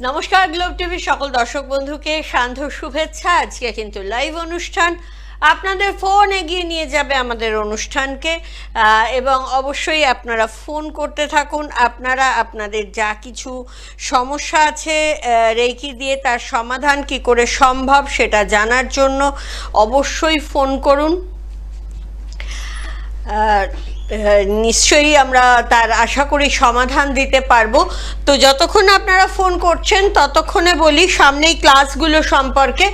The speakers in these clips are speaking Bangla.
নমস্কার, গ্লোব টিভির সকল দর্শক বন্ধুকে সান্ধ্য শুভেচ্ছা। আজকে কিন্তু লাইভ অনুষ্ঠান, আপনাদের ফোন এগিয়ে নিয়ে যাবে আমাদের অনুষ্ঠানকে, এবং অবশ্যই আপনারা ফোন করতে থাকুন। আপনারা আপনাদের যা কিছু সমস্যা আছে রেকি দিয়ে তার সমাধান কি করে সম্ভব সেটা জানার জন্য অবশ্যই ফোন করুন। নিশ্চয়ই আমরা তার আশা করি সমাধান দিতে পারবো। তো যতক্ষণ আপনারা ফোন করছেন ততক্ষণে বলি সামনেই ক্লাসগুলো সম্পর্কে।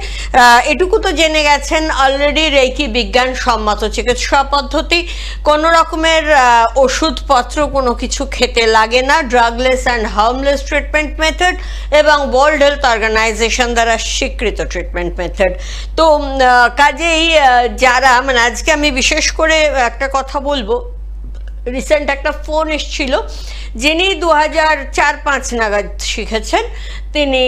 এটুকু তো জেনে গেছেন অলরেডি, রেকি বিজ্ঞান সম্মত চিকিৎসা পদ্ধতি, কোনো রকমের ওষুধপত্র কোনো কিছু খেতে লাগে না, ড্রাগলেস অ্যান্ড হার্মলেস ট্রিটমেন্ট মেথড এবং ওয়ার্ল্ড হেলথ অর্গানাইজেশন দ্বারা স্বীকৃত ট্রিটমেন্ট মেথড। তো কাজেই যারা আজকে আমি বিশেষ করে একটা কথা বলবো। রিসেন্ট একটা ফোন এসেছিল, যিনি 2004-05 নাগাদ শিখেছেন, তিনি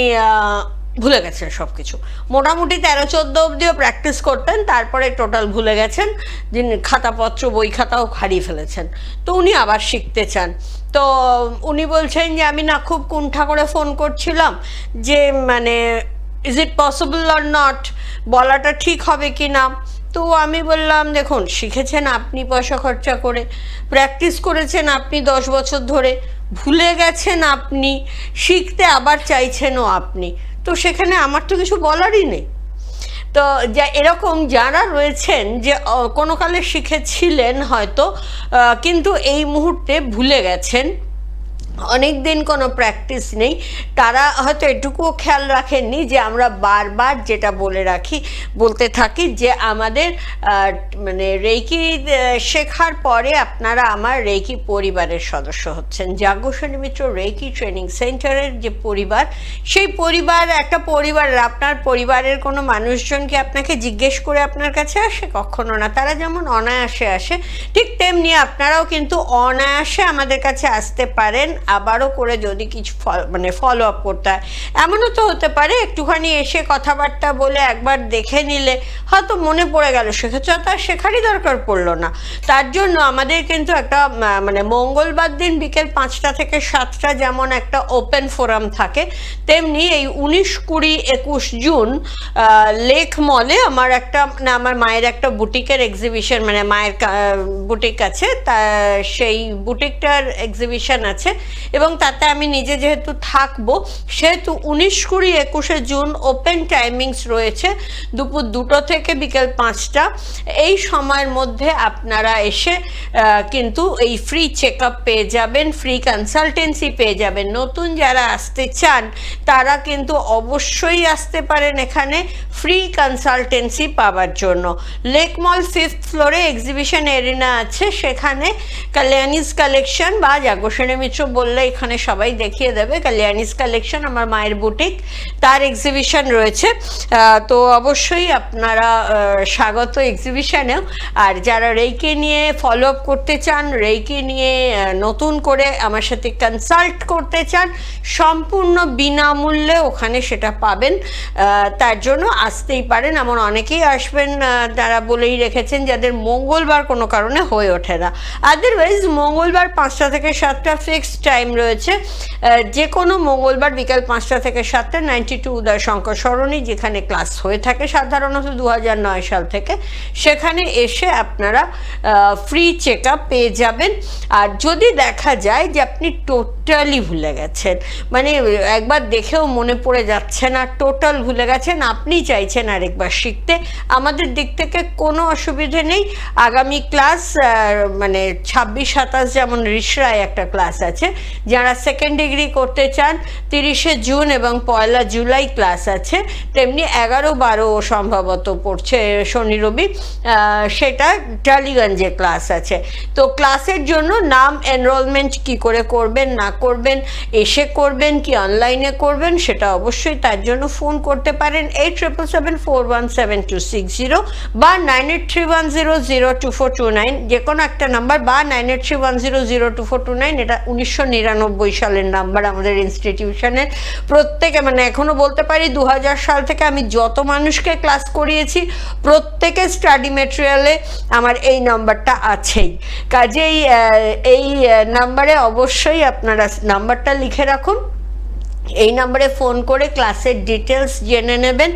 ভুলে গেছেন সব কিছু। মোটামুটি 13-14 অবধিও প্র্যাকটিস করতেন, তারপরে টোটাল ভুলে গেছেন, যিনি খাতাপত্র বই খাতাও হারিয়ে ফেলেছেন। তো উনি আবার শিখতে চান। তো উনি বলছেন যে আমি না খুব কুণ্ঠা করে ফোন করছিলাম যে is it possible or not, বলাটা ঠিক হবে কি না। তো আমি বললাম, দেখুন, শিখেছেন আপনি পয়সা খরচা করে, প্র্যাকটিস করেছেন আপনি 10 বছর ধরে, ভুলে গেছেন আপনি, শিখতে আবার চাইছেনও আপনি, তো সেখানে আমার তো কিছু বলারই নেই। তো এরকম যারা রয়েছেন যে কোনো কালে শিখেছিলেন হয়তো, কিন্তু এই মুহূর্তে ভুলে গেছেন, অনেক দিন কোনো প্র্যাকটিস নেই, তারা হয়তো এটুকুও খেয়াল রাখেননি যে আমরা বারবার যেটা বলতে থাকি যে আমাদের রেকি শেখার পরে আপনারা আমার রেকি পরিবারের সদস্য হচ্ছেন। যাজ্ঞসেনী মিত্র রেকি ট্রেনিং সেন্টারের যে পরিবার, সেই পরিবার একটা পরিবারের, আপনার পরিবারের কোনো মানুষজনকে আপনাকে জিজ্ঞেস করে আপনার কাছে আসে? কখনো না। তারা যেমন অনায়াসে আসে, ঠিক তেমনি আপনারাও কিন্তু অনায়াসে আমাদের কাছে আসতে পারেন। আবারও করে যদি কিছু ফলো আপ করতে হয়, এমনও তো হতে পারে একটুখানি এসে কথাবার্তা বলে একবার দেখে নিলে হয়তো মনে পড়ে গেল, সেক্ষেত্রে তার শেখারই দরকার পড়লো না। তার জন্য আমাদের কিন্তু একটা মঙ্গলবার দিন বিকেল 5টা থেকে 7টা যেমন একটা ওপেন ফোরাম থাকে, তেমনি এই 19, 20, 21 জুন লেক মলে আমার মায়ের একটা বুটিকের এক্সিবিশন, মায়ের বুটিক আছে, তা সেই বুটিকটার এক্সিবিশন আছে, এবং তাতে আমি নিজে যেহেতু থাকবো, সেহেতু 19, 20, 21 জুন ওপেন টাইমিংস রয়েছে দুপুর 2টো থেকে বিকেল 5টা। এই সময়ের মধ্যে আপনারা এসে কিন্তু এই ফ্রি চেক আপ পেয়ে যাবেন, ফ্রি কনসালটেন্সি পেয়ে যাবেন। নতুন যারা আসতে চান তারা কিন্তু অবশ্যই আসতে পারেন এখানে ফ্রি কনসালটেন্সি পাওয়ার জন্য। লেক মল 5th ফ্লোরে এক্সিবিশন এরিনা আছে, সেখানে কল্যাণীজ কালেকশন বা যাজ্ঞসেনী মিত্র বললে এখানে সবাই দেখিয়ে দেবে, কল্যাণীজ কালেকশন আমার মায়ের বুটিক, তার এক্সিবিশন রয়েছে। তো অবশ্যই আপনারা স্বাগত এক্সিবিশনেও। আর যারা রেকি নিয়ে ফলো আপ করতে চান, রেকি নিয়ে নতুন করে আমার সাথে কনসাল্ট করতে চান, সম্পূর্ণ বিনামূল্যে ওখানে সেটা পাবেন। তার জন্য আসতেই পারেন। এমন অনেকেই আসবেন তারা বলেই রেখেছেন যাদের মঙ্গলবার কোনো কারণে হয়ে ওঠে না। আদারওয়াইজ মঙ্গলবার 5টা থেকে 7টা ফিক্সড টাইম রয়েছে। যে কোনো মঙ্গলবার বিকাল 5টা থেকে 7টা 92 উদয় শঙ্কর সরণি, যেখানে ক্লাস হয়ে থাকে সাধারণত 2009 সাল থেকে, সেখানে এসে আপনারা ফ্রি চেক আপ পেয়ে যাবেন। আর যদি দেখা যায় যে আপনি টোটালি ভুলে গেছেন, একবার দেখেও মনে পড়ে যাচ্ছে না, টোটাল ভুলে গেছেন, আপনি চাইছেন আরেকবার শিখতে, আমাদের দিক থেকে কোনো অসুবিধে নেই। আগামী ক্লাস 26-27 যেমন রিসরায় একটা ক্লাস আছে, যারা সেকেন্ড ডিগ্রি করতে চান 30শে জুন এবং 1লা জুলাই ক্লাস আছে, তেমনি 11-12 সম্ভবত পড়ছে শনি রবি, সেটা টালিগঞ্জে ক্লাস আছে। তো ক্লাসের জন্য নাম এনরোলমেন্ট কি করে করবেন না করবেন, এসে করবেন কি অনলাইনে করবেন, সেটা অবশ্যই তার জন্য ফোন করতে পারেন 8777417260 বা 9831002429, যে কোনো একটা নাম্বার, বা 9831002429। এটা 1999 সালের নাম্বার আমাদের ইনস্টিটিউশনের। প্রত্যেকে এখনও বলতে পারি 2000 সাল থেকে আমি যত মানুষকে ক্লাস করিয়েছি প্রত্যেকে স্টাডি মেটেরিয়ালে আমার এই নাম্বারটা আছেই। কাজেই এই নাম্বারে অবশ্যই আপনারা নাম্বারটা লিখে রাখুন। এই নম্বরে ফোন করে ক্লাসের ডিটেলস জেনে নেবেন।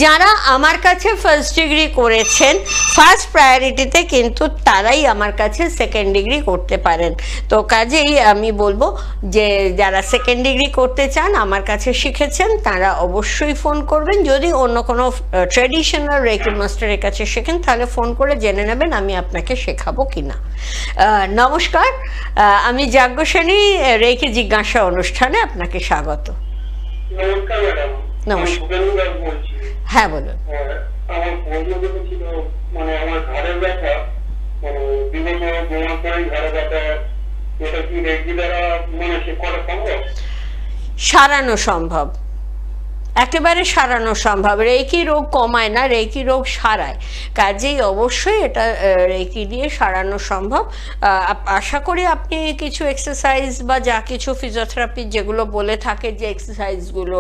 যারা আমার কাছে ফার্স্ট ডিগ্রি করেছেন ফার্স্ট প্রায়োরিটিতে, কিন্তু তারাই আমার কাছে সেকেন্ড ডিগ্রি করতে পারেন। তো কাজেই আমি বলবো যে যারা সেকেন্ড ডিগ্রি করতে চান, আমার কাছে শিখেছেন, তারা অবশ্যই ফোন করবেন। যদি অন্য কোনো ট্র্যাডিশনাল রেকি মাস্টারের কাছে শেখেন তাহলে ফোন করে জেনে নেবেন আমি আপনাকে শেখাবো কিনা। নমস্কার, আমি যাজ্ঞসেনী, রেকি জিজ্ঞাসা অনুষ্ঠানে আপনাকে স্বাগত। নমস্কার ম্যাডাম। নমস্কার। বলছি। হ্যাঁ বলুন। আমার বন্ধু ছিল, মানে আমার ঘাড়ের ব্যথা, মানে বিভিন্ন জমাকারী ঘাড়ে ব্যথা, এটা কি রেকি দ্বারা মানে সে করা সম্ভব? সারানো সম্ভব, একেবারে সারানো সম্ভব। রেকি রোগ কমায় না, রেকি রোগ সারায়। কাজেই অবশ্যই এটা রেকি দিয়ে সারানো সম্ভব। আশা করি আপনি কিছু এক্সারসাইজ বা যা কিছু ফিজিওথেরাপি যেগুলো বলে থাকে যে এক্সারসাইজগুলো,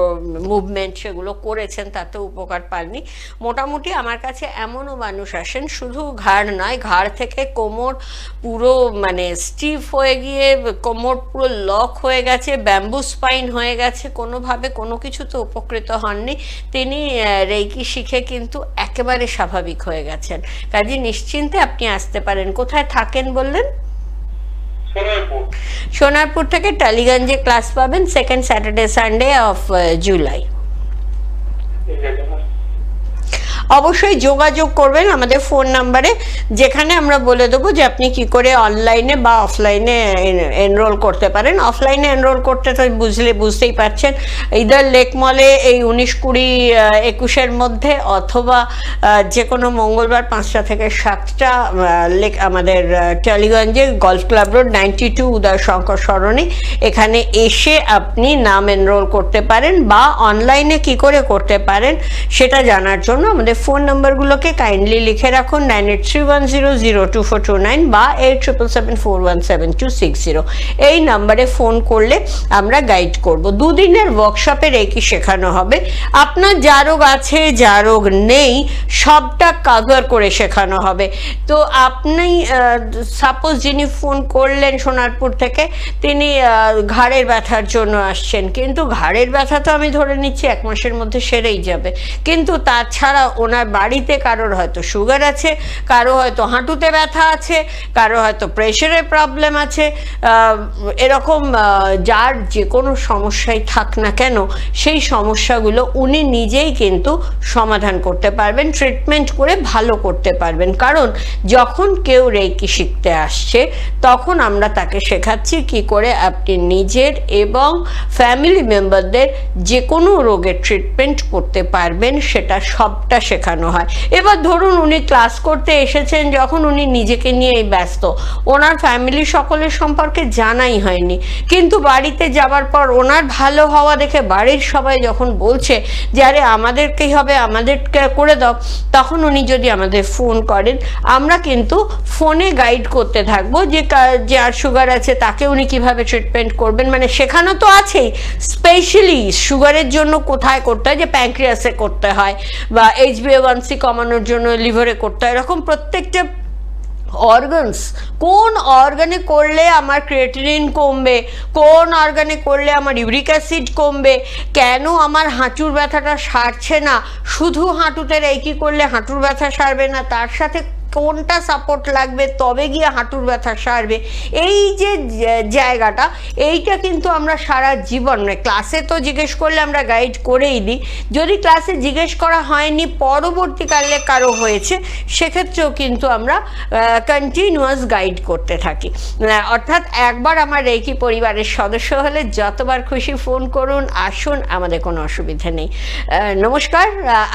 মুভমেন্ট, সেগুলো করেছেন, তাতে উপকার পাননি। মোটামুটি আমার কাছে এমনও মানুষ আসেন শুধু ঘাড় নয়, ঘাড় থেকে কোমর পুরো মানে স্টিফ হয়ে গিয়ে কোমর পুরো লক হয়ে গেছে, ব্যাম্বু স্পাইন হয়ে গেছে, কোনোভাবে কোনো কিছুতে উপকৃত হননি, তিনি রেকি শিখে কিন্তু একেবারে স্বাভাবিক হয়ে গেছেন। কাজে নিশ্চিন্তে আপনি আসতে পারেন। কোথায় থাকেন বললেন? সোনারপুর থেকে টালিগঞ্জে ক্লাস পাবেন second Saturday Sunday of July. অবশ্যই যোগাযোগ করবেন আমাদের ফোন নাম্বারে, যেখানে আমরা বলে দেবো যে আপনি কি করে অনলাইনে বা অফলাইনে এনরোল করতে পারেন। অফলাইনে এনরোল করতে তো বুঝতেই পারছেন, ইদার লেক মলে এই 19, 20, 21-এর মধ্যে, অথবা যে কোনো মঙ্গলবার 5টা থেকে 7টা আমাদের টালিগঞ্জে গলফ ক্লাব রোড 92 উদয় শঙ্কর সরণি, এখানে এসে আপনি নাম এনরোল করতে পারেন। বা অনলাইনে কি করে করতে পারেন সেটা জানার জন্য আমাদের ফোন নাম্বারগুলোকে কাইন্ডলি লিখে রাখুন, 9831002429 বা 8777417260। এই নাম্বারে ফোন করলে আমরা গাইড করব। 2 দিনের ওয়ার্কশপে রেকি শেখানো হবে। আপনার যা রোগ আছে, যা রোগ নেই, সবটা কভার করে শেখানো হবে। তো আপনি সাপোজ যিনি ফোন করলেন সোনারপুর থেকে, তিনি ঘাড়ের ব্যথার জন্য আসছেন, কিন্তু ঘাড়ের ব্যথা তো আমি ধরে নিচ্ছি 1 মাসের মধ্যে সেরেই যাবে, কিন্তু তাছাড়া ওনার বাড়িতে কারোর হয়তো সুগার আছে, কারো হয়তো হাঁটুতে ব্যথা আছে, কারো হয়তো প্রেশারের প্রবলেম আছে, এরকম যার যে কোনো সমস্যাই থাক না কেন, সেই সমস্যাগুলো উনি নিজেই কিন্তু সমাধান করতে পারবেন, ট্রিটমেন্ট করে ভালো করতে পারবেন। কারণ যখন কেউ রেকি শিখতে আসছে তখন আমরা তাকে শেখাচ্ছি কি করে আপনি নিজের এবং ফ্যামিলি মেম্বারদের যে কোনো রোগের ট্রিটমেন্ট করতে পারবেন, সেটা সবটা শেখানো হয়। এবার ধরুন উনি ক্লাস করতে এসেছেন যখন, উনি নিজেকে নিয়েই ব্যস্ত, ওনার ফ্যামিলি সকলের সম্পর্কে জানাই হয়নি, কিন্তু বাড়িতে যাবার পর ওনার ভালো হওয়া দেখে বাড়ির সবাই যখন বলছে যে আরে আমাদেরকেই হবে, আমাদেরকে করে দাও, তখন উনি যদি আমাদের ফোন করেন, আমরা কিন্তু ফোনে গাইড করতে থাকবো যে যার সুগার আছে তাকে উনি কিভাবে ট্রিটমেন্ট করবেন। মানে শেখানো তো আছেই, স্পেশালি সুগারের জন্য কোথায় করতে হয়, যে প্যানক্রিয়াসে করতে হয়, বা HbA1c কমানোর জন্য লিভারে করতে হয়, এরকম প্রত্যেকটা অর্গানস, কোন অর্গানে করলে আমার ক্রিয়েটিনিন কমবে, কোন অর্গানে করলে আমার ইউরিক অ্যাসিড কমবে, কেন আমার হাঁটুর ব্যথাটা সারছে না, শুধু হাঁটুতে রেকি করলে হাঁটুর ব্যথা সারবে না, তার সাথে কোনটা সাপোর্ট লাগবে তবে গিয়ে হাঁটুর ব্যথা সারবে, এই যে জায়গাটা, এইটা কিন্তু আমরা সারা জীবন, মানে ক্লাসে তো জিজ্ঞেস করলে আমরা গাইড করেই দিই, যদি ক্লাসে জিজ্ঞেস করা হয়নি পরবর্তীকালে কারো হয়েছে, সেক্ষেত্রেও কিন্তু আমরা কন্টিনিউয়াস গাইড করতে থাকি। অর্থাৎ একবার আমার রেকি পরিবারের সদস্য হলে যতবার খুশি ফোন করুন, আসুন, আমাদের কোনো অসুবিধা নেই। নমস্কার,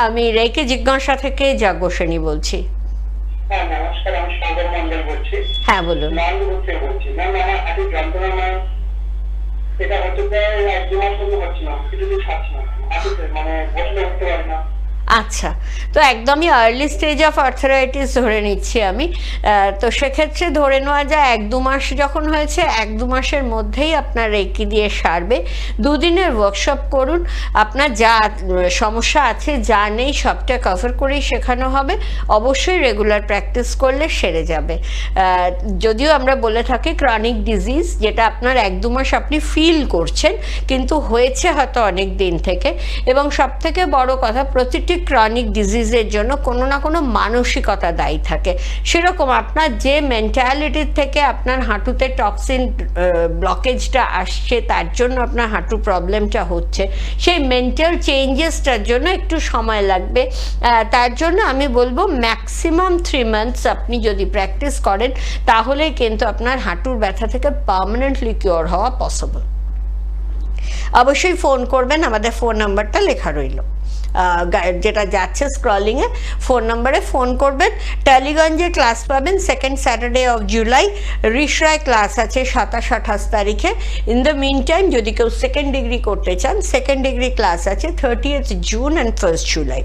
আমি রেকি জিজ্ঞাসা থেকে যাজ্ঞসেনী বলছি। হ্যাঁ নমস্কার, আমি সাগর মন্ডল বলছি। হ্যাঁ বলুন। মালদহ থেকে বলছি। ম্যাম আমার হাঁটুর যন্ত্রণা, এটা হয়তো প্রায় 1-2 মাস ধরে হচ্ছে না, কিছুদিন ছাড়ছে না, হাঁটুতে মানে বসলে উঠতে পারি না। আচ্ছা, তো একদমই আর্লি স্টেজ অফ আর্থারাইটিস ধরে নিচ্ছি আমি। তো সেক্ষেত্রে ধরে নেওয়া যায় 1-2 মাস যখন হয়েছে, 1-2 মাসের মধ্যেই আপনার রেকি দিয়ে সারবে। 2 দিনের ওয়ার্কশপ করুন, আপনার যা সমস্যা আছে যা নেই সবটা কভার করেই শেখানো হবে। অবশ্যই রেগুলার প্র্যাকটিস করলে সেরে যাবে। যদিও আমরা বলে থাকি ক্রনিক ডিজিজ, যেটা আপনার 1-2 মাস আপনি ফিল করছেন কিন্তু হয়েছে হয়তো অনেক দিন থেকে। এবং সব থেকে বড় কথা, প্রতিটি ক্রনিক ডিজিজের জন্য কোনো না কোনো মানসিকতা দায়ী থাকে। সেরকম আপনার যে মেন্টালিটির থেকে আপনার হাঁটুতে টক্সিন ব্লকেজটা আসছে, তার জন্য আপনার হাঁটু প্রবলেমটা হচ্ছে, সেই মেন্টাল চেঞ্জেসটার জন্য একটু সময় লাগবে। তার জন্য আমি বলবো ম্যাক্সিমাম 3 মান্থস আপনি যদি প্র্যাকটিস করেন তাহলে কিন্তু আপনার হাঁটুর ব্যথা থেকে পার্মানেন্টলি কিওর হওয়া পসিবল। অবশ্যই ফোন করবেন, আমাদের ফোন নাম্বারটা লেখা রইল, যেটা যাচ্ছে স্ক্রলিংয়ে, ফোন নাম্বারে ফোন করবেন। টালিগঞ্জে ক্লাস পাবেন 2nd স্যাটারডে অফ জুলাই। রিসরায় ক্লাস আছে 27-28 তারিখে। ইন দ্য মিন টাইম যদি কেউ 2nd ডিগ্রি করতে চান, 2nd ডিগ্রি ক্লাস আছে 30th June and 1st July.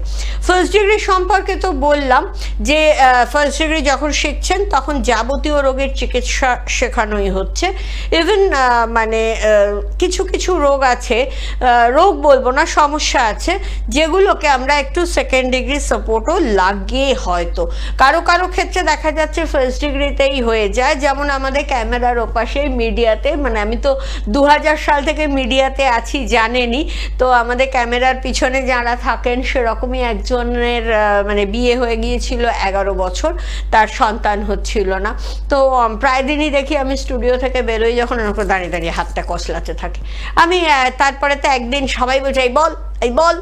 1st degree সম্পর্কে তো বললাম যে 1st ডিগ্রি যখন শিখছেন তখন যাবতীয় রোগের চিকিৎসা শেখানোই হচ্ছে। ইভেন মানে কিছু কিছু রোগ আছে, রোগ বলবো না, সমস্যা আছে যেগুলোকে আমরা একটু 2nd ডিগ্রি সাপোর্টও লাগিয়ে হয়তো কারো কারো ক্ষেত্রে দেখা যাচ্ছে 1st ডিগ্রিতেই হয়ে যায়। যেমন আমাদের ক্যামেরার ওপাশে মিডিয়াতে, মানে আমি তো 2000 সাল থেকে মিডিয়াতে আছি জানেনই, তো আমাদের ক্যামেরার পিছনে যারা থাকেন সেরকমই একজনের মানে বিয়ে হয়ে গিয়েছিল 11 বছর, তার সন্তান হচ্ছিল না। তো প্রায় দিনই দেখি আমি স্টুডিও থেকে বেরোই যখন আমাকে দাঁড়িয়ে দাঁড়িয়ে হাতটা কসলাতে থাকে। আমি তারপরে তো একদিন সবাই বলছে এই বল,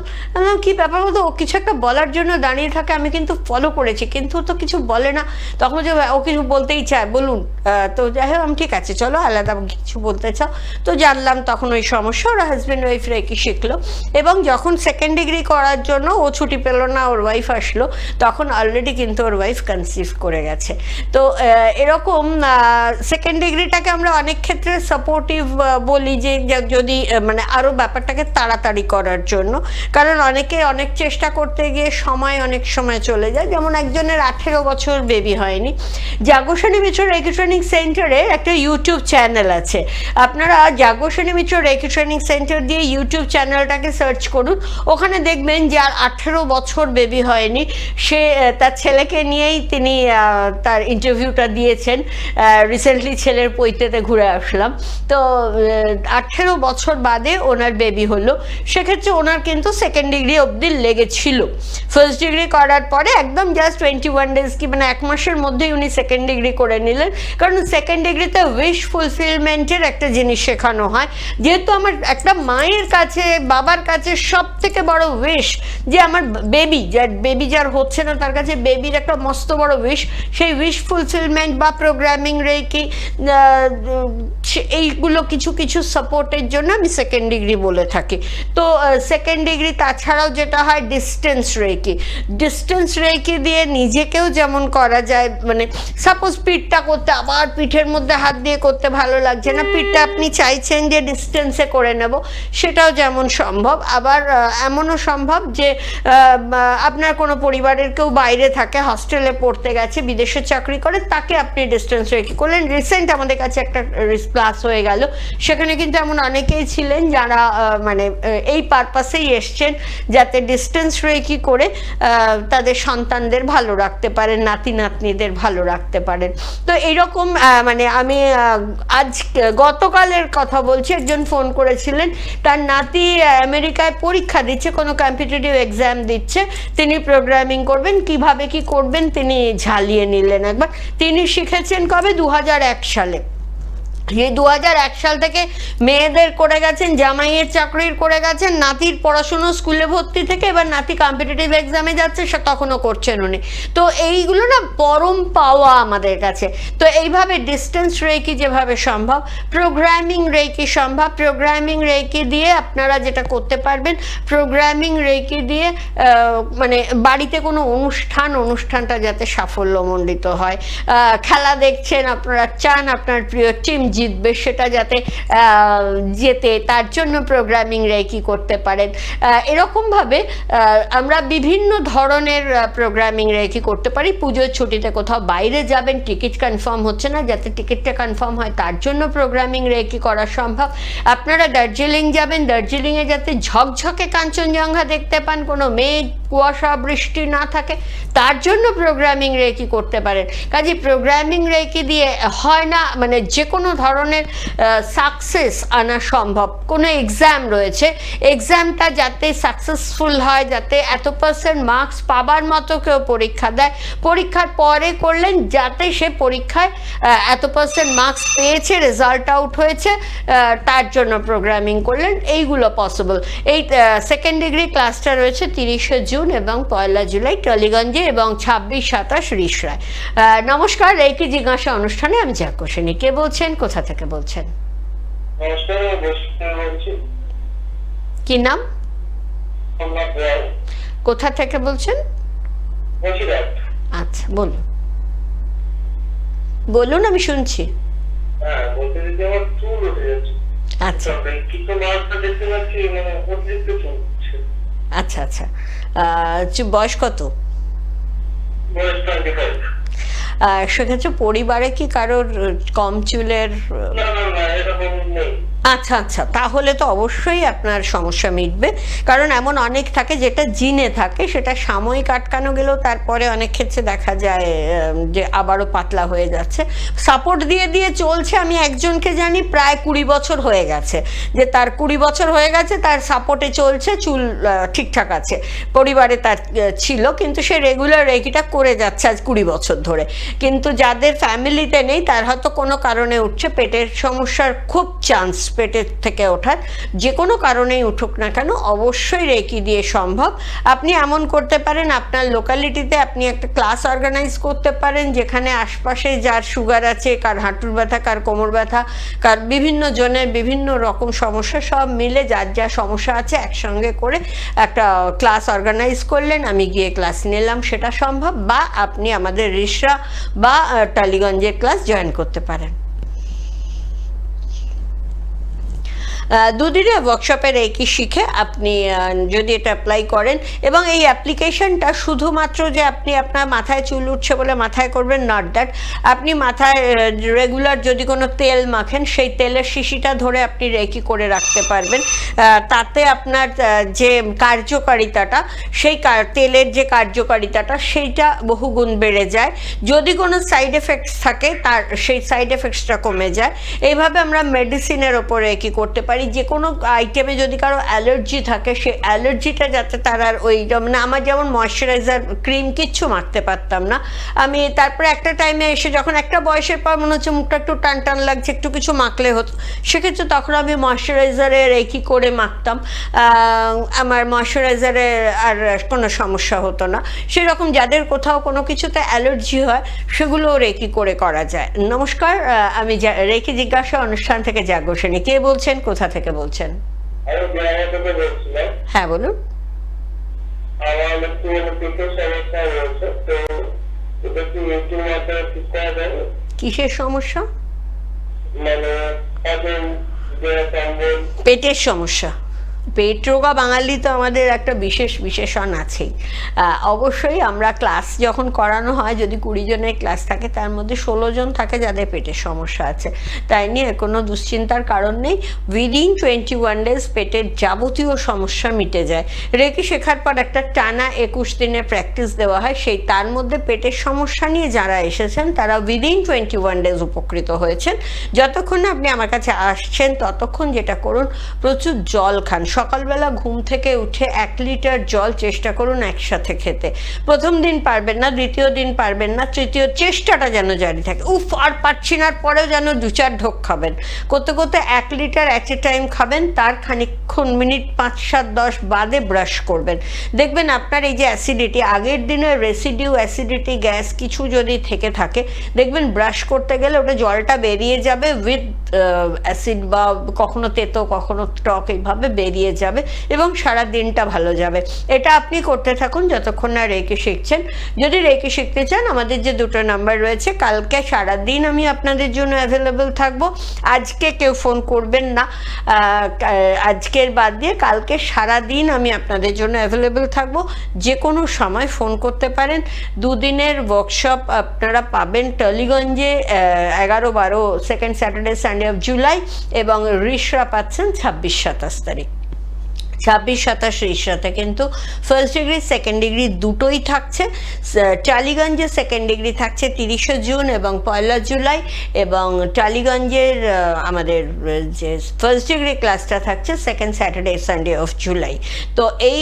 কি ব্যাপার বলতো, ও কিছু একটা বলার জন্য দাঁড়িয়ে থাকে, আমি কিন্তু ফলো করেছি কিন্তু তো কিছু বলে না। তখন যে ও কিছু বলতেই চায়, বলুন। তো যাই হোক, আমি ঠিক আছে চলো, আলাদা কিছু বলতে চাও, তো জানলাম তখন ওই সমস্যা। ওরা হাজব্যান্ড ওয়াইফ রেকি শিখলো, এবং যখন 2nd ডিগ্রি করার জন্য ও ছুটি পেল না, ওর ওয়াইফ আসলো, তখন অলরেডি কিন্তু ওর ওয়াইফ কনসিভ করে গেছে। তো এরকম 2nd ডিগ্রিটাকে আমরা অনেক ক্ষেত্রে সাপোর্টিভ বলি, যে যদি মানে আরও ব্যাপারটাকে তাড়াতাড়ি করার জন্য, কারণ অনেকে অনেক চেষ্টা করতে গিয়ে অনেক সময় চলে যায়। যেমন একজনের 18 বছর বেবি হয়নি। যাজ্ঞসেনী মিত্র রেকি ট্রেনিং সেন্টারে একটা ইউটিউব চ্যানেল আছে, আপনারা যাজ্ঞসেনী মিত্র রেকি ট্রেনিং সেন্টার দিয়ে ইউটিউব চ্যানেলটাকে সার্চ করুন। ওখানে দেখবেন যার 18 বছর বেবি হয়নি, সে তার ছেলেকে নিয়েই তিনি তার ইন্টারভিউটা দিয়েছেন। রিসেন্টলি ছেলের পৈতেতে ঘুরে আসলাম, তো 18 বছর বাদে ওনার বেবি হলো। সেক্ষেত্রে ওনার কিন্তু 2nd ডিগ্রি অবধি লেগেছিল। 1st ডিগ্রি করার পরে একদম জাস্ট 21 ডেজ কি মানে 1 মাসের মধ্যেই উনি 2nd ডিগ্রি করে নিলেন। কারণ 2nd ডিগ্রিতে উইশ ফুলফিলমেন্টের একটা জিনিস শেখানো হয়। যেহেতু আমার একটা মায়ের কাছে, বাবার কাছে সব থেকে বড় উইশ যে আমার বেবি যার হচ্ছে না তার কাছে বেবির একটা মস্ত বড় উইশ, সেই উইশ ফুলফিলমেন্ট বা প্রোগ্রামিং রেকি, এইগুলো কিছু কিছু সাপোর্টের জন্য আমি 2nd ডিগ্রি বলে থাকি। তো 2nd ডিগ্রি তাছাড়াও যেটা হয় ডিস্টেন্স রেকি দিয়ে নিজেকেও যেমন করা যায়, মানে সাপোজ পিঠটা করতে, আবার পিঠের মধ্যে হাত দিয়ে করতে ভালো লাগছে না, পিঠটা আপনি চাইছেন যে ডিস্টেন্সে করে নেব, সেটাও যেমন সম্ভব। আবার এমনও সম্ভব যে আপনার কোনো পরিবারের কেউ বাইরে থাকে, হস্টেলে পড়তে গেছে, বিদেশে চাকরি করে, তাকে আপনি ডিস্টেন্স রেকি করলেন। রিসেন্ট আমাদের কাছে একটা ক্লাস হয়ে গেল, সেখানে কিন্তু এমন অনেকেই ছিলেন যারা মানে এই পারপাসেই এসছেন যাতে ডিস্টেন্স রেকি করে তাদের সন্তানদের ভালো রাখতে পারেন, নাতি নাতনিদের ভালো রাখতে পারেন। তো এইরকম মানে আমি গতকালের কথা বলছি, একজন ফোন করেছিলেন, তার নাতি আমেরিকায় পরীক্ষা দিচ্ছে, কোনো কম্পিটিটিভ এক্সাম দিচ্ছে, তিনি প্রোগ্রামিং করবেন, কিভাবে কি করবেন তিনি ঝালিয়ে নিলেন একবার। তিনি শিখেছেন কবে? 2001 সালে। এই 2001 সাল থেকে মেয়েদের করে গেছেন, জামাইয়ের চাকরির করে গেছেন, নাতির পড়াশুনো স্কুলে ভর্তি থেকে এবার নাতি কম্পিটিটিভ এক্সামে যাচ্ছে, সে তখনও করছেন উনি। তো এইগুলো না পরম পাওয়া আমাদের কাছে। তো এইভাবে ডিস্টেন্স রেকি যেভাবে সম্ভব, প্রোগ্রামিং রেকি সম্ভব। প্রোগ্রামিং রেকি দিয়ে আপনারা যেটা করতে পারবেন, প্রোগ্রামিং রেকি দিয়ে মানে বাড়িতে কোনো অনুষ্ঠানটা যাতে সাফল্যমণ্ডিত হয়। খেলা দেখছেন, আপনারা চান আপনার প্রিয় টিম জিতবে সেটা যাতে জেতে তার জন্য প্রোগ্রামিং রেকি করতে পারেন। এরকমভাবে আমরা বিভিন্ন ধরনের প্রোগ্রামিং রেকি করতে পারি। পুজোর ছুটিতে কোথাও বাইরে যাবেন, টিকিট কনফার্ম হচ্ছে না, যাতে টিকিটটা কনফার্ম হয় তার জন্য প্রোগ্রামিং রেকি করা সম্ভব। আপনারা দার্জিলিং যাবেন, দার্জিলিংয়ে যাতে ঝকঝকে কাঞ্চনজঙ্ঘা দেখতে পান, কোনো মেঘ কুয়াশা বৃষ্টি না থাকে, তার জন্য প্রোগ্রামিং রেকি করতে পারেন। কাজে প্রোগ্রামিং রেকি দিয়ে হয় না মানে যে কোনো ধরনের সাকসেস আনা সম্ভব। কোনো এক্সাম রয়েছে, এক্সামটা যাতে সাকসেসফুল হয়, যাতে এত % মার্কস পাবার মতো কেউ পরীক্ষা দেয়, পরীক্ষার পরে করলেন যাতে সে পরীক্ষায় এত % মার্কস পেয়েছে, রেজাল্ট আউট হয়েছে, তার জন্য প্রোগ্রামিং করলেন, এইগুলো পসিবল। এই সেকেন্ড ডিগ্রি ক্লাসটা রয়েছে 30শে জুন এবং 1লা জুলাই টালিগঞ্জে এবং 26-27 রিষড়ায়। নমস্কার, রেকি জিজ্ঞাসা অনুষ্ঠানে আমি যাজ্ঞসেনী। কে বলছেন, কোথা থেকে বলছেন? নমস্কার, বলছি। কি নাম, কোথা থেকে বলছেন? আচ্ছা, বলুন বলুন, আমি শুনছি। হ্যাঁ, বলতে যদি আমার চুল উঠে যাচ্ছে। আচ্ছা কিছু মাসটা দেখতে পাচ্ছি, মানে অতিরিক্ত চুল উঠছে। আচ্ছা আচ্ছা, বয়স কত? বয়স 25। সেক্ষেত্রে পরিবারে কি কারোর কম চুলের? না না না, এরকম নেই। আচ্ছা আচ্ছা, তাহলে তো অবশ্যই আপনার সমস্যা মিটবে। কারণ এমন অনেক থাকে যেটা জিনে থাকে, সেটা সাময়িক আটকানো গেলেও তারপরে অনেক ক্ষেত্রে দেখা যায় যে আবারও পাতলা হয়ে যাচ্ছে। সাপোর্ট দিয়ে দিয়ে চলছে। আমি একজনকে জানি প্রায় 20 বছর হয়ে গেছে, যে তার 20 বছর হয়ে গেছে, তার সাপোর্টে চলছে, চুল ঠিকঠাক আছে। পরিবারে তার ছিল, কিন্তু সে রেগুলার রেকিটা করে যাচ্ছে আজ 20 বছর ধরে। কিন্তু যাদের ফ্যামিলিতে নেই, তার হয়তো কোনো কারণে উঠছে, পেটের সমস্যার খুব চান্স পেটের থেকে ওঠার, যে কোনো কারণেই উঠুক না কেন, অবশ্যই রেকি দিয়ে সম্ভব। আপনি এমন করতে পারেন, আপনার লোকালিটিতে আপনি একটা ক্লাস অর্গানাইজ করতে পারেন, যেখানে আশপাশে যার সুগার আছে, কার হাঁটুর ব্যথা, কার কোমর ব্যথা, কার বিভিন্ন জনের বিভিন্ন রকম সমস্যা, সব মিলে যার যা সমস্যা আছে একসঙ্গে করে একটা ক্লাস অর্গানাইজ করলেন, আমি গিয়ে ক্লাস নিলাম, সেটা সম্ভব। বা আপনি আমাদের রিষড়া বা টালিগঞ্জের ক্লাস জয়েন করতে পারেন। দুদিনের ওয়ার্কশপের একই শিখে আপনি যদি এটা অ্যাপ্লাই করেন, এবং এই অ্যাপ্লিকেশনটা শুধুমাত্র যে আপনি আপনার মাথায় চুল উঠছে বলে মাথায় করবেন, নট দ্যাট। আপনি মাথায় রেগুলার যদি কোনো তেল মাখেন, সেই তেলের শিশিটা ধরে আপনি রেকি করে রাখতে পারবেন। তাতে আপনার যে কার্যকারিতাটা, সেই তেলের যে কার্যকারিতাটা, সেইটা বহুগুণ বেড়ে যায়। যদি কোনো সাইড এফেক্টস থাকে, তার সেই সাইড এফেক্টসটা কমে যায়। এইভাবে আমরা মেডিসিনের ওপর রেকি করতে পারি। যে কোনো আইটেমে যদি কারো অ্যালার্জি থাকে, সেই অ্যালার্জিটা যাতে তার আর ওই, মানে আমার যেমন ময়শ্চারাইজার ক্রিম কিচ্ছু মাখতে পারতাম না আমি, তারপরে একটা টাইমে এসে যখন একটা বয়সের পর মনে হচ্ছে মুখটা একটু টান টান লাগছে, একটু কিছু মাখলে হতো, সেক্ষেত্রে তখন আমি ময়শ্চারাইজারে রেকি করে মাখতাম, আমার ময়শ্চারাইজারে আর কোনো সমস্যা হতো না। সেরকম যাদের কোথাও কোনো কিছুতে অ্যালার্জি হয়, সেগুলো রেকি করে করা যায়। নমস্কার, আমি রেকি জিজ্ঞাসা অনুষ্ঠান থেকে যাজ্ঞসেনী। কে বলছেন, কোথা থেকে বলছেন? হ্যাঁ, বলুন। কিসের সমস্যা? পেটের সমস্যা। পেট রোগা বাঙালি তো আমাদের একটা বিশেষণ আছেই। অবশ্যই আমরা ক্লাস যখন করানো হয়, যদি 20 জনের ক্লাস থাকে, তার মধ্যে 16 জন থাকে যাদের পেটের সমস্যা আছে। তাই নিয়ে কোনো দুশ্চিন্তার কারণ নেই। উইদিন 21 ডেজ পেটের যাবতীয় সমস্যা মিটে যায়। রেকি শেখার পর একটা টানা 21 দিনের প্র্যাকটিস দেওয়া হয়, সেই তার মধ্যে পেটের সমস্যা নিয়ে যারা এসেছেন, তারা উইদিন 21 ডেজ উপকৃত হয়েছেন। যতক্ষণ আপনি আমার কাছে আসছেন, ততক্ষণ যেটা করুন, প্রচুর জল খান। সকালবেলা ঘুম থেকে উঠে 1 লিটার জল চেষ্টা করুন একসাথে খেতে। প্রথম দিন পারবেন না, দ্বিতীয় দিন পারবেন না, তৃতীয় চেষ্টাটা যেন জারি থাকে। আর পারছি না, পরেও যেন 2-4 ঢোক খাবেন। করতে করতে 1 লিটার অ্যাট এ টাইম খাবেন। তার খানিকক্ষণ মিনিট 5-7-10 বাদে ব্রাশ করবেন। দেখবেন আপনার এই যে অ্যাসিডিটি, আগের দিনের রেসিডিউ অ্যাসিডিটি, গ্যাস কিছু যদি থেকে থাকে, দেখবেন ব্রাশ করতে গেলে ওটা জলটা বেরিয়ে যাবে উইথ অ্যাসিড, বা কখনো তেতো কখনো টক, এইভাবে বেরিয়ে বেরিয়ে যাবে এবং সারা দিনটা ভালো যাবে। এটা আপনি করতে থাকুন যতক্ষণ না রেকি শিখছেন। যদি রেকি শিখতে চান, আমাদের যে দুটো নাম্বার রয়েছে, কালকে সারা দিন আমি আপনাদের জন্য অ্যাভেলেবল থাকবো। আজকে কেউ ফোন করবেন না, আজকের বাদ দিয়ে কালকে সারা দিন আমি আপনাদের জন্য অ্যাভেলেবল থাকবো। যে কোনো সময় ফোন করতে পারেন। দুদিনের ওয়ার্কশপ আপনারা পাবেন টালিগঞ্জে 11-12 second Saturday Sunday of July, এবং রিশরা পাচ্ছেন 26-27 তারিখ। 26-27 রিশরাতে কিন্তু ফার্স্ট ডিগ্রি সেকেন্ড ডিগ্রি দুটোই থাকছে। টালিগঞ্জে সেকেন্ড ডিগ্রি থাকছে 30শে জুন এবং 1 জুলাই, এবং টালিগঞ্জের আমাদের যে ফার্স্ট ডিগ্রি ক্লাসটা থাকছে second Saturday Sunday of July. তো এই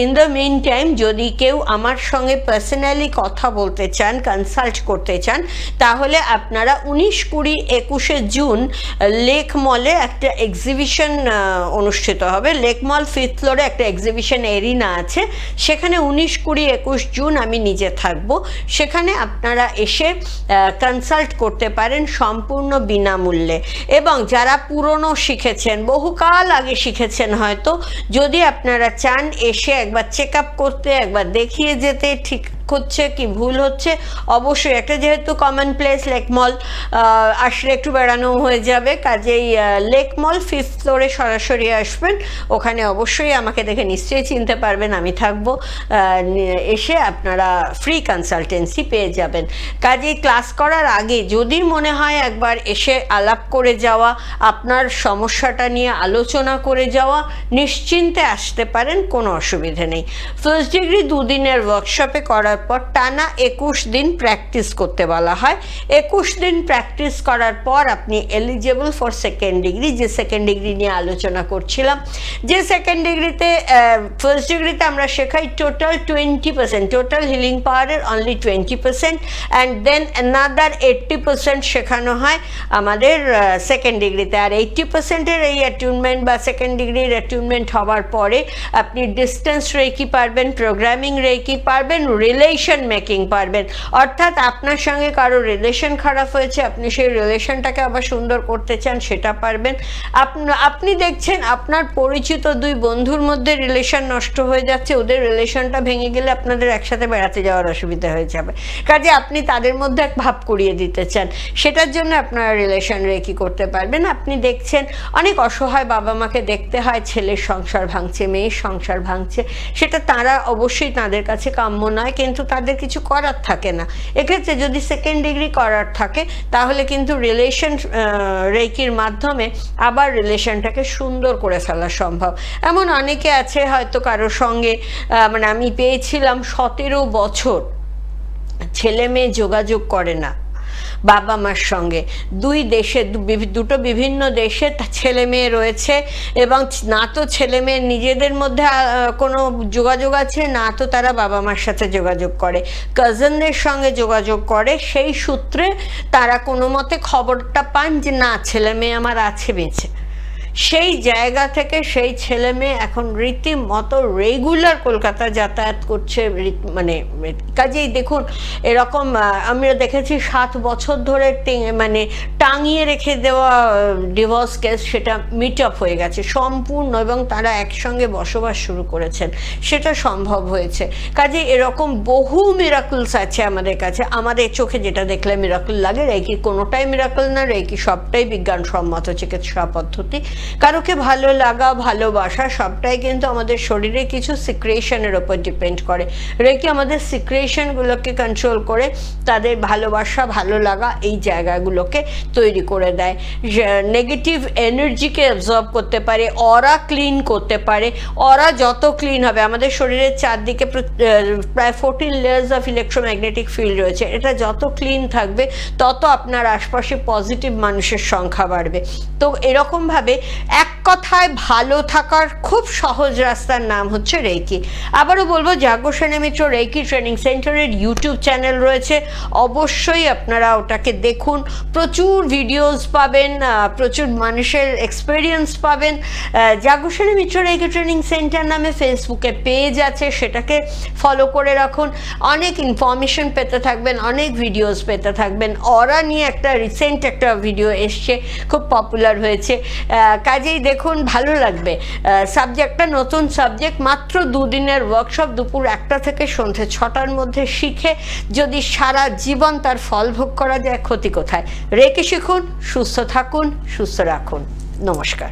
ইন দ্য মেইন টাইম যদি কেউ আমার সঙ্গে পার্সোনালি কথা বলতে চান, কনসাল্ট করতে চান, তাহলে আপনারা 19, 20, 21শে জুন লেক মলে একটা এক্সিবিশন অনুষ্ঠিত হবে। লেক মল 5th ফ্লোরে একটা এক্সিবিশন এরিনা আছে, সেখানে 19, 20, 21 জুন আমি নিজে থাকব। সেখানে আপনারা এসে কনসাল্ট করতে পারেন সম্পূর্ণ বিনামূল্যে। এবং যারা পুরনো শিখেছেন, বহুকাল আগে শিখেছেন হয়তো, যদি আপনারা চান এসে একবার চেক আপ করতে, একবার দেখিয়ে যেতে ঠিক হচ্ছে কি ভুল হচ্ছে, অবশ্যই একটা যেহেতু কমন প্লেস লেক মল, আসলে একটু বেড়ানো হয়ে যাবে, কাজেই লেক মল 5th ফ্লোরে সরাসরি আসবেন। ওখানে অবশ্যই আমাকে দেখে নিশ্চয়ই চিনতে পারবেন, আমি থাকবো। এসে আপনারা ফ্রি কনসালটেন্সি পেয়ে যাবেন। কাজেই ক্লাস করার আগে যদি মনে হয় একবার এসে আলাপ করে যাওয়া, আপনার সমস্যাটা নিয়ে আলোচনা করে যাওয়া, নিশ্চিন্তে আসতে পারেন, কোনো অসুবিধে নেই। ফার্স্ট ডিগ্রি দুদিনের ওয়ার্কশপে করার পর টানা 21 দিন প্র্যাকটিস করতে বলা হয়। 21 দিন প্র্যাকটিস করার পর আপনি এলিজেবল ফর সেকেন্ড ডিগ্রি, যে সেকেন্ড ডিগ্রি নিয়ে আলোচনা করছিলাম। যে সেকেন্ড ডিগ্রিতে, ফার্স্ট ডিগ্রিতে আমরা শেখাই টোটাল 20%, টোটাল হিলিং পাওয়ারের অনলি 20%, অ্যান্ড দেন অ্যানাদার 80% শেখানো হয় আমাদের সেকেন্ড ডিগ্রিতে। আর 80%-এর এই অ্যাটিউনমেন্ট বা সেকেন্ড ডিগ্রির অ্যাটিউনমেন্ট হওয়ার পরে আপনি ডিস্টেন্স রেকি পারবেন, প্রোগ্রামিং রেকি পারবেন, রিলেশন মেকিং পারবেন। অর্থাৎ আপনার সঙ্গে কারো রিলেশন খারাপ হয়েছে, আপনি সেই রিলেশনটাকে আবার সুন্দর করতে চান, সেটা পারবেন। আপনি দেখছেন আপনার পরিচিত দুই বন্ধুর মধ্যে রিলেশন নষ্ট হয়ে যাচ্ছে, ওদের রিলেশনটা ভেঙে গেলে আপনাদের একসাথে বেড়াতে যাওয়ার অসুবিধা হয়ে যাবে, কাজে আপনি তাদের মধ্যে এক ভাব করিয়ে দিতে চান, সেটার জন্য আপনারা রিলেশন রেকি করতে পারবেন। আপনি দেখছেন অনেক অসহায় বাবা মাকে দেখতে হয়, ছেলের সংসার ভাঙছে, মেয়ের সংসার ভাঙছে, সেটা তারা অবশ্যই তাদের কাছে কাম্য নয়, কিন্তু তাদের কিছু করার থাকে না। এক্ষেত্রে যদি সেকেন্ড ডিগ্রি করার থাকে তাহলে কিন্তু রিলেশন রেকির মাধ্যমে আবার রিলেশনটাকে সুন্দর করে ফেলা সম্ভব। এমন অনেকে আছে হয়তো কারোর সঙ্গে, মানে আমি পেয়েছিলাম 17 বছর ছেলে মেয়ে যোগাযোগ করে না বাবা মার সঙ্গে। দুই দেশে, দুটো বিভিন্ন দেশে ছেলে মেয়ে রয়েছে, এবং না তো ছেলে মেয়ের নিজেদের মধ্যে কোনো যোগাযোগ আছে, না তো তারা বাবা মার সাথে যোগাযোগ করে, কাজিনদের সঙ্গে যোগাযোগ করে। সেই সূত্রে তারা কোনো মতে খবরটা পান যে না, ছেলে মেয়ে আমার আছে বেঁচে। সেই জায়গা থেকে সেই ছেলে মেয়ে এখন রীতিমতো রেগুলার কলকাতা যাতায়াত করছে, মানে কাজেই দেখুন এরকম আমরা দেখেছি 7 বছর ধরে মানে টাঙিয়ে রেখে দেওয়া ডিভোর্স কেস, সেটা মিট আপ হয়ে গেছে সম্পূর্ণ, এবং তারা একসঙ্গে বসবাস শুরু করেছেন, সেটা সম্ভব হয়েছে। কাজেই এরকম বহু মিরাকলস আছে আমাদের কাছে, আমাদের চোখে যেটা দেখলে মিরাকল লাগে। রেকি কোনোটাই মিরাকল না, রেকি সবটাই বিজ্ঞানসম্মত চিকিৎসা পদ্ধতি। কারোকে ভালো লাগা, ভালোবাসা সবটাই কিন্তু আমাদের শরীরে কিছু সিক্রেশনের ওপর ডিপেন্ড করে। রেকি আমাদের সিক্রেশনগুলোকে কন্ট্রোল করে তাদের ভালোবাসা, ভালো লাগা এই জায়গাগুলোকে তৈরি করে দেয়। নেগেটিভ এনার্জিকে অ্যাবজর্ব করতে পারে, অরা ক্লিন করতে পারে। অরা যত ক্লিন হবে, আমাদের শরীরের চারদিকে প্রায় 14 লেয়ার্স অফ ইলেকট্রোম্যাগনেটিক ফিল্ড রয়েছে, এটা যত ক্লিন থাকবে তত আপনার আশপাশে পজিটিভ মানুষের সংখ্যা বাড়বে। তো এরকমভাবে এক কথায় ভালো থাকার খুব সহজ রাস্তার নাম হচ্ছে রেকি। আবারও বলবো, যাজ্ঞ সেনের মিত্র রেকি ট্রেনিং সেন্টারের ইউটিউব চ্যানেল রয়েছে, অবশ্যই আপনারা ওটাকে দেখুন। প্রচুর ভিডিওস পাবেন, প্রচুর মানুষের এক্সপিরিয়েন্স পাবেন। যাজ্ঞ সেনের মিত্র রেকি ট্রেনিং সেন্টার নামে ফেসবুকে পেজ আছে, সেটাকে ফলো করে রাখুন। অনেক ইনফরমেশন পেতে থাকবেন, অনেক ভিডিওস পেতে থাকবেন। অরা নিয়ে একটা রিসেন্ট একটা ভিডিও এসছে, খুব পপুলার হয়েছে। কাজেই দেখুন ভালো লাগবে। সাবজেক্টটা নতুন সাবজেক্ট, মাত্র 2 দিনের ওয়ার্কশপ, দুপুর 1টা থেকে সন্ধ্যে 6টার মধ্যে শিখে যদি সারা জীবন তার ফল ভোগ করা যায়, ক্ষতি কোথায়? রেখে শিখুন, সুস্থ থাকুন, সুস্থ রাখুন। নমস্কার।